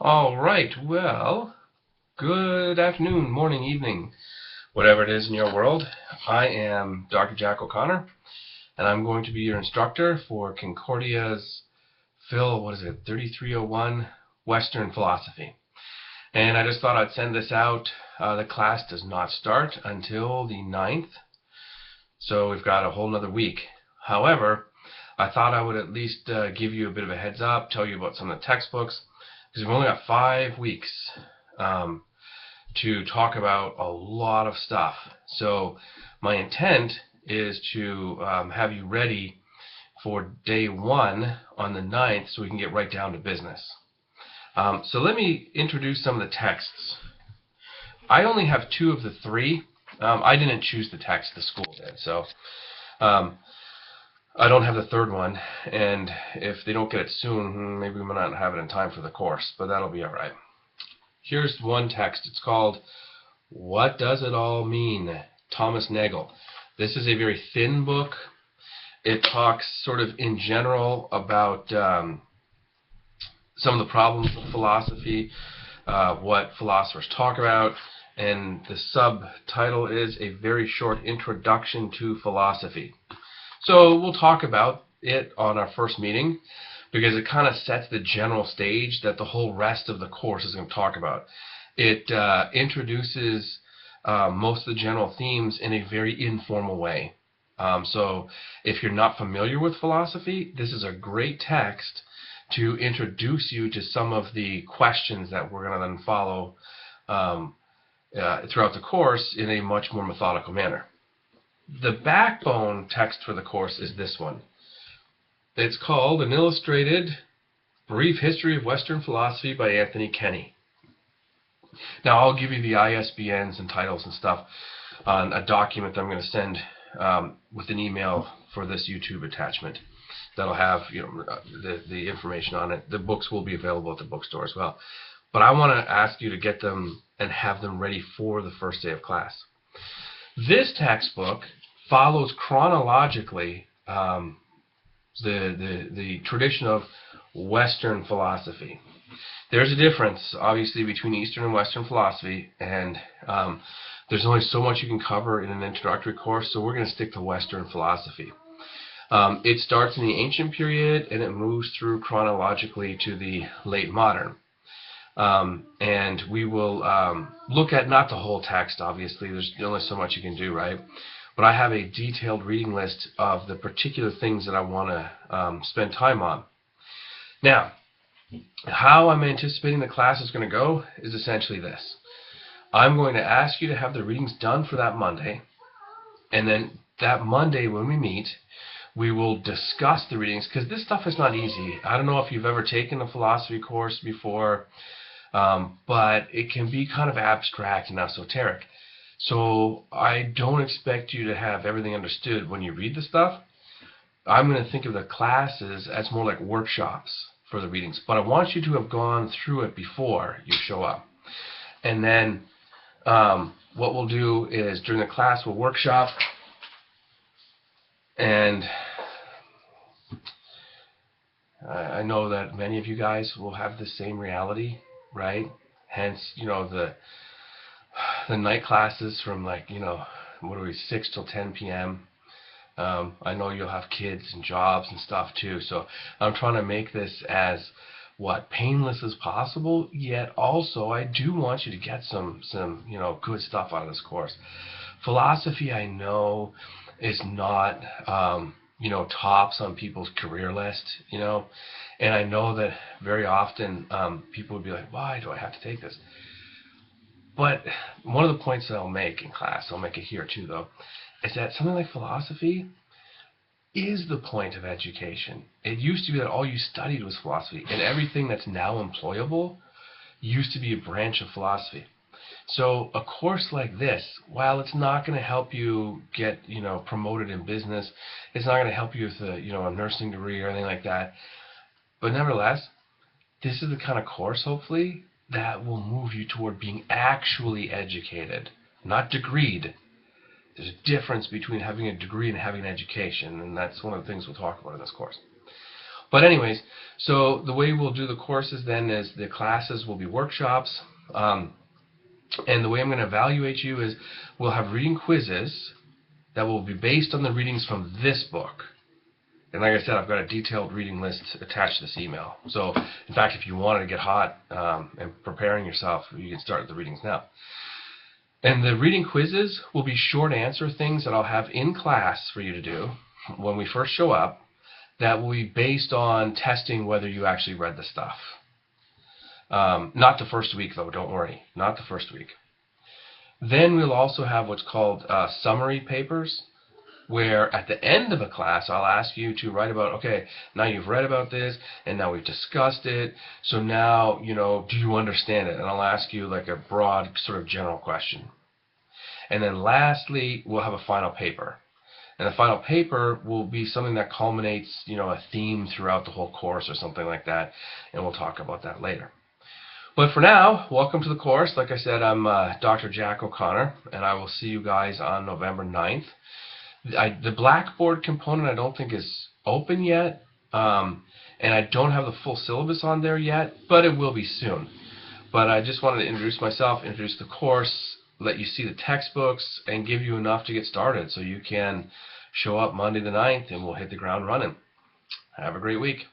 All right, well, good afternoon, morning, evening, whatever it is in your world. I am Dr. Jack O'Connor, and I'm going to be your instructor for Concordia's 3301 Western Philosophy. And I just thought I'd send this out. The class does not start until the 9th, so we've got a whole nother week. However, I thought I would at least give you a bit of a heads up, tell you about some of the textbooks, because we've only got 5 weeks to talk about a lot of stuff. So my intent is to have you ready for day 1 on the 9th so we can get right down to business. So let me introduce some of the texts. I only have 2 of the 3. I didn't choose the text, the school did. So I don't have the 3rd one, and if they don't get it soon, maybe we might not have it in time for the course, but that'll be all right. Here's one text. It's called What Does It All Mean? Thomas Nagel. This is a very thin book. It talks sort of in general about some of the problems of philosophy, what philosophers talk about, and the subtitle is A Very Short Introduction to Philosophy. So we'll talk about it on our first meeting because it kind of sets the general stage that the whole rest of the course is going to talk about. It introduces most of the general themes in a very informal way. So if you're not familiar with philosophy, this is a great text to introduce you to some of the questions that we're going to then follow throughout the course in a much more methodical manner. The backbone text for the course is this one. It's called An Illustrated Brief History of Western Philosophy by Anthony Kenny. Now I'll give you the ISBNs and titles and stuff on a document that I'm going to send with an email for this YouTube attachment. That'll have the information on it. The books will be available at the bookstore as well. But I want to ask you to get them and have them ready for the first day of class. This textbook follows chronologically the tradition of Western philosophy. There's a difference, obviously, between Eastern and Western philosophy, and there's only so much you can cover in an introductory course, so we're going to stick to Western philosophy. It starts in the ancient period, and it moves through chronologically to the late modern. And we will look at not the whole text, obviously. There's only so much you can do, right? But I have a detailed reading list of the particular things that I want to spend time on. Now, how I'm anticipating the class is going to go is essentially this. I'm going to ask you to have the readings done for that Monday, and then that Monday when we meet, we will discuss the readings, because this stuff is not easy. I don't know if you've ever taken a philosophy course before, but it can be kind of abstract and esoteric. So I don't expect you to have everything understood when you read the stuff. I'm going to think of the classes as more like workshops for the readings, but I want you to have gone through it before you show up. And then what we'll do is during the class we'll workshop, and I know that many of you guys will have the same reality, right? Hence, the night classes from 6 till 10 p.m. I know you'll have kids and jobs and stuff too, so I'm trying to make this as painless as possible, yet also I do want you to get some good stuff out of this course. Philosophy, I know, is not tops on people's career list, and I know that very often people would be like, why do I have to take this? But one of the points that I'll make in class, I'll make it here too though, is that something like philosophy is the point of education. It used to be that all you studied was philosophy, and everything that's now employable used to be a branch of philosophy. So a course like this, while it's not going to help you get promoted in business, it's not going to help you with a nursing degree or anything like that, but nevertheless, this is the kind of course, hopefully, that will move you toward being actually educated, not degreed. There's a difference between having a degree and having an education, and that's one of the things we'll talk about in this course. But anyways, so the way we'll do the courses then is the classes will be workshops. And the way I'm going to evaluate you is we'll have reading quizzes that will be based on the readings from this book. And like I said, I've got a detailed reading list attached to this email. So, in fact, if you wanted to get hot and preparing yourself, you can start the readings now. And the reading quizzes will be short answer things that I'll have in class for you to do when we first show up that will be based on testing whether you actually read the stuff. Not the first week, though, don't worry. Not the first week. Then we'll also have what's called summary papers, where at the end of a class I'll ask you to write about, okay, now you've read about this and now we've discussed it, so now, do you understand it? And I'll ask you like a broad sort of general question. And then lastly, we'll have a final paper. And the final paper will be something that culminates, a theme throughout the whole course or something like that, and we'll talk about that later. But for now, welcome to the course. Like I said, I'm Dr. Jack O'Connor, and I will see you guys on November 9th. The Blackboard component I don't think is open yet, and I don't have the full syllabus on there yet, but it will be soon. But I just wanted to introduce myself, introduce the course, let you see the textbooks, and give you enough to get started so you can show up Monday the 9th and we'll hit the ground running. Have a great week.